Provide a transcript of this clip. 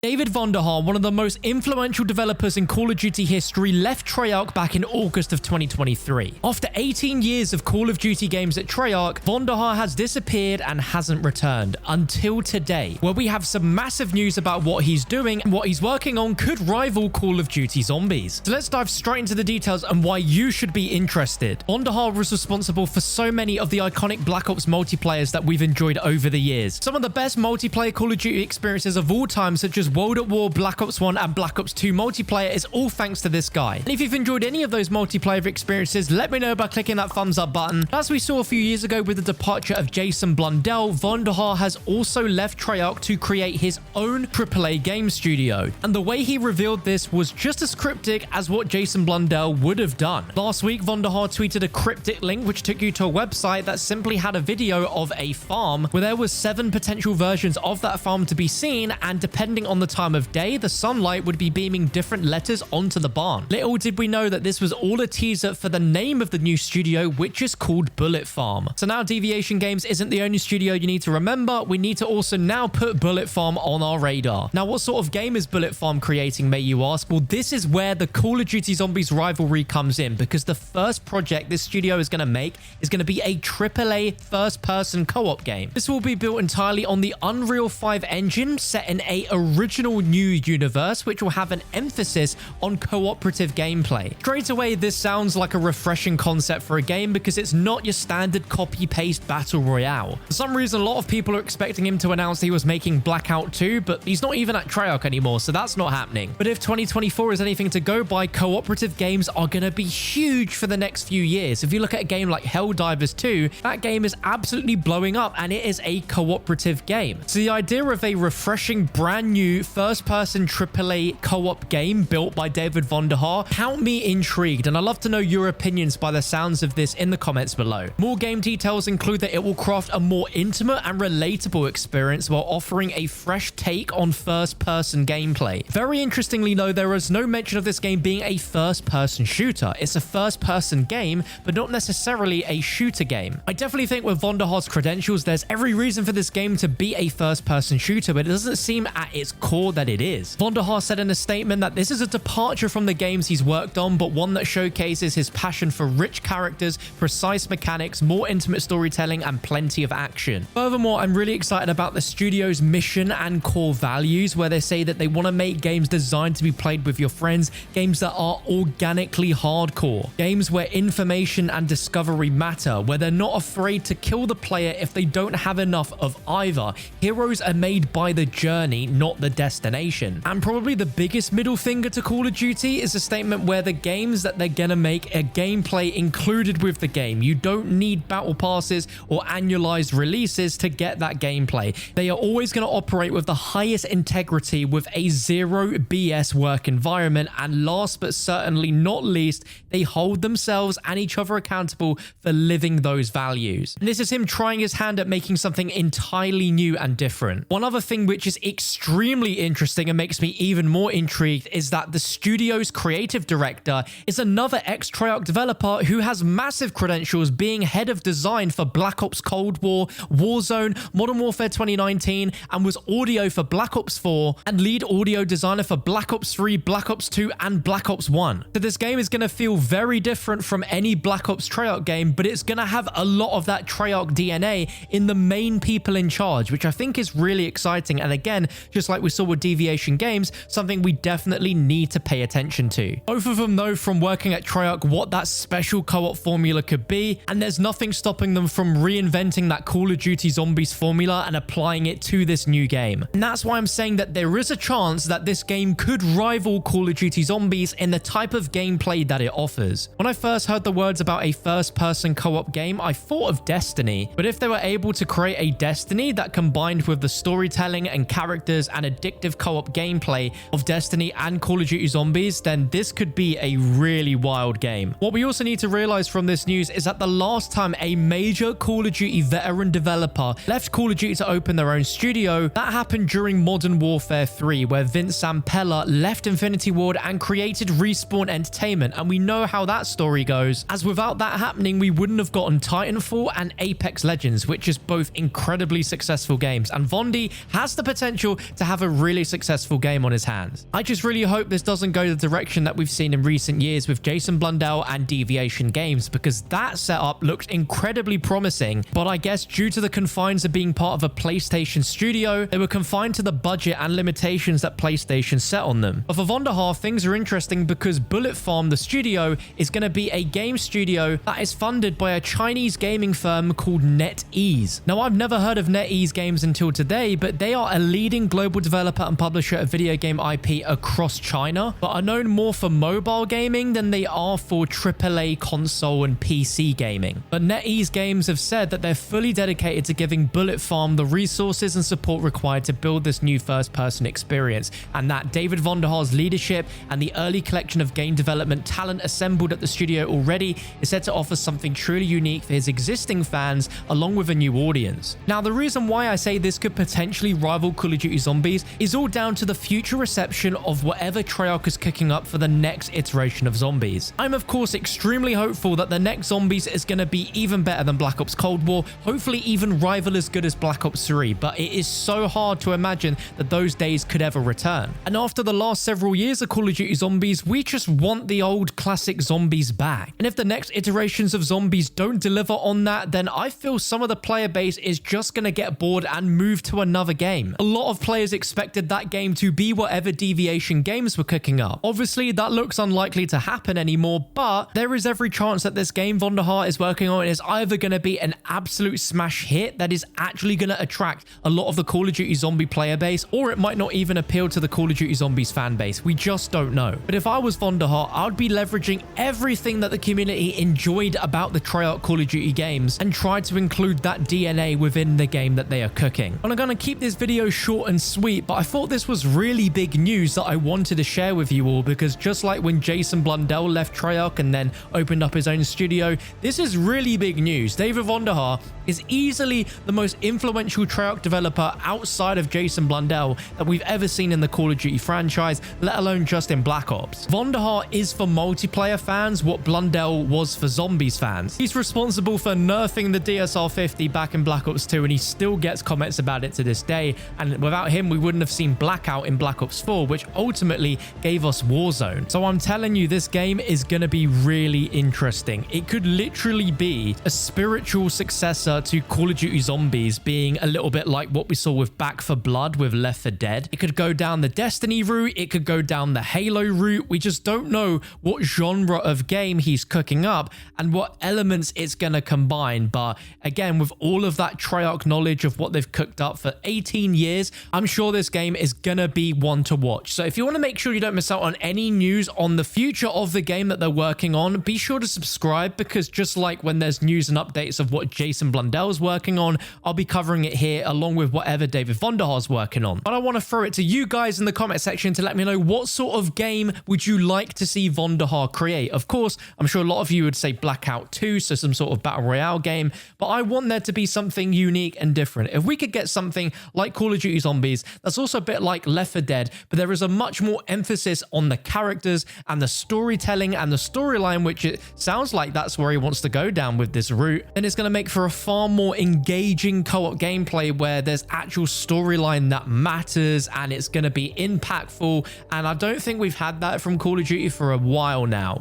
David Vonderhaar, one of the most influential developers in Call of Duty history, left Treyarch back in August of 2023. After 18 years of Call of Duty games at Treyarch, Vonderhaar has disappeared and hasn't returned until today, where we have some massive news about what he's doing and what he's working on could rival Call of Duty Zombies. So let's dive straight into the details and why you should be interested. Vonderhaar was responsible for so many of the iconic Black Ops multiplayers that we've enjoyed over the years. Some of the best multiplayer Call of Duty experiences of all time, such as World at War, Black Ops 1 and Black Ops 2 multiplayer, is all thanks to this guy. And if you've enjoyed any of those multiplayer experiences, let me know by clicking that thumbs up button. As we saw a few years ago with the departure of Jason Blundell, Vonderhaar has also left Treyarch to create his own AAA game studio. And the way he revealed this was just as cryptic as what Jason Blundell would have done. Last week, Vonderhaar tweeted a cryptic link which took you to a website that simply had a video of a farm where there was 7 potential versions of that farm to be seen, and depending on the time of day, the sunlight would be beaming different letters onto the barn. Little did we know that this was all a teaser for the name of the new studio, which is called BulletFarm. So now Deviation Games isn't the only studio you need to remember. We need to also now put BulletFarm on our radar. Now, what sort of game is BulletFarm creating, may you ask? Well, this is where the Call of Duty Zombies rivalry comes in, because the first project this studio is going to make is going to be a AAA first-person co-op game. This will be built entirely on the Unreal 5 engine, set in a original new universe, which will have an emphasis on cooperative gameplay. Straight away, this sounds like a refreshing concept for a game because it's not your standard copy-paste battle royale. For some reason, a lot of people are expecting him to announce he was making Blackout 2, but he's not even at Treyarch anymore, so that's not happening. But if 2024 is anything to go by, cooperative games are going to be huge for the next few years. If you look at a game like Helldivers 2, that game is absolutely blowing up, and it is a cooperative game. So the idea of a refreshing, brand new first-person AAA co-op game built by David Vonderhaar, count me intrigued, and I'd love to know your opinions by the sounds of this in the comments below. More game details include that it will craft a more intimate and relatable experience while offering a fresh take on first-person gameplay. Very interestingly though, there is no mention of this game being a first-person shooter. It's a first-person game, but not necessarily a shooter game. I definitely think with Vonderhaar's credentials, there's every reason for this game to be a first-person shooter, but it doesn't seem at its core that it is. Vonderhaar said in a statement that this is a departure from the games he's worked on, but one that showcases his passion for rich characters, precise mechanics, more intimate storytelling, and plenty of action. Furthermore, I'm really excited about the studio's mission and core values, where they say that they want to make games designed to be played with your friends, games that are organically hardcore, games where information and discovery matter, where they're not afraid to kill the player if they don't have enough of either. Heroes are made by the journey, not the destination. And probably the biggest middle finger to Call of Duty is a statement where the games that they're gonna make a gameplay included with the game. You don't need battle passes or annualized releases to get that gameplay. They are always going to operate with the highest integrity, with a zero BS work environment, and last but certainly not least, they hold themselves and each other accountable for living those values. And this is him trying his hand at making something entirely new and different. One other thing which is extremely interesting and makes me even more intrigued is that the studio's creative director is another ex-Treyarch developer who has massive credentials, being head of design for Black Ops Cold War, Warzone, Modern Warfare 2019, and was audio for Black Ops 4 and lead audio designer for Black Ops 3, Black Ops 2, and Black Ops 1. So this game is going to feel very different from any Black Ops Treyarch game, but it's going to have a lot of that Treyarch DNA in the main people in charge, which I think is really exciting. And again, just like we saw with Deviation Games, something we definitely need to pay attention to. Both of them know from working at Treyarch what that special co-op formula could be, and there's nothing stopping them from reinventing that Call of Duty Zombies formula and applying it to this new game. And that's why I'm saying that there is a chance that this game could rival Call of Duty Zombies in the type of gameplay that it offers. When I first heard the words about a first-person co-op game, I thought of Destiny, but if they were able to create a Destiny that combined with the storytelling and characters and addictive co-op gameplay of Destiny and Call of Duty Zombies, then this could be a really wild game. What we also need to realize from this news is that the last time a major Call of Duty veteran developer left Call of Duty to open their own studio, that happened during Modern Warfare 3, where Vince Zampella left Infinity Ward and created Respawn Entertainment, and we know how that story goes, as without that happening, we wouldn't have gotten Titanfall and Apex Legends, which is both incredibly successful games, and Vondy has the potential to have a really successful game on his hands. I just really hope this doesn't go the direction that we've seen in recent years with Jason Blundell and Deviation Games, because that setup looked incredibly promising, but I guess due to the confines of being part of a PlayStation studio, they were confined to the budget and limitations that PlayStation set on them. But for Vonderhaar, things are interesting because BulletFarm, the studio, is going to be a game studio that is funded by a Chinese gaming firm called NetEase. Now, I've never heard of NetEase games until today, but they are a leading global developer and publisher of video game IP across China, but are known more for mobile gaming than they are for AAA console and PC gaming. But NetEase Games have said that they're fully dedicated to giving BulletFarm the resources and support required to build this new first-person experience, and that David Vonderhaar's leadership and the early collection of game development talent assembled at the studio already is set to offer something truly unique for his existing fans along with a new audience. Now, the reason why I say this could potentially rival Call of Duty Zombies is all down to the future reception of whatever Treyarch is cooking up for the next iteration of Zombies. I'm of course extremely hopeful that the next Zombies is going to be even better than Black Ops Cold War, hopefully even rival as good as Black Ops 3, but it is so hard to imagine that those days could ever return. And after the last several years of Call of Duty Zombies, we just want the old classic Zombies back. And if the next iterations of Zombies don't deliver on that, then I feel some of the player base is just going to get bored and move to another game. A lot of players expected that game to be whatever Deviation Games were cooking up. Obviously, that looks unlikely to happen anymore, but there is every chance that this game Vonderhaar is working on is either going to be an absolute smash hit that is actually going to attract a lot of the Call of Duty Zombie player base, or it might not even appeal to the Call of Duty Zombies fan base. We just don't know. But if I was Vonderhaar, I would be leveraging everything that the community enjoyed about the Treyarch Call of Duty games and try to include that DNA within the game that they are cooking. And I'm going to keep this video short and sweet, but I thought this was really big news that I wanted to share with you all, because just like when Jason Blundell left Treyarch and then opened up his own studio, this is really big news. David Vonderhaar is easily the most influential Treyarch developer outside of Jason Blundell that we've ever seen in the Call of Duty franchise, let alone just in Black Ops. Vonderhaar is for multiplayer fans what Blundell was for Zombies fans. He's responsible for nerfing the DSR-50 back in Black Ops 2, and he still gets comments about it to this day, and without him we wouldn't have seen Blackout in Black Ops 4, which ultimately gave us Warzone. So I'm telling you, this game is going to be really interesting. It could literally be a spiritual successor to Call of Duty Zombies, being a little bit like what we saw with Back 4 Blood with Left 4 Dead. It could go down the Destiny route, it could go down the Halo route. We just don't know what genre of game he's cooking up and what elements it's going to combine. But again, with all of that Treyarch knowledge of what they've cooked up for 18 years, I'm sure this game is going to be one to watch. So if you want to make sure you don't miss out on any news on the future of the game that they're working on, be sure to subscribe, because just like when there's news and updates of what Jason Blundell's working on, I'll be covering it here along with whatever David Vonderhaar's working on. But I want to throw it to you guys in the comment section to let me know, what sort of game would you like to see Vonderhaar create? Of course, I'm sure a lot of you would say Blackout 2, so some sort of battle royale game, but I want there to be something unique and different. If we could get something like Call of Duty Zombies that's also a bit like Left 4 Dead, but there is a much more emphasis on the characters and the storytelling and the storyline, which it sounds like that's where he wants to go down with this route, then it's going to make for a far more engaging co-op gameplay where there's actual storyline that matters and it's going to be impactful. And I don't think we've had that from Call of Duty for a while now.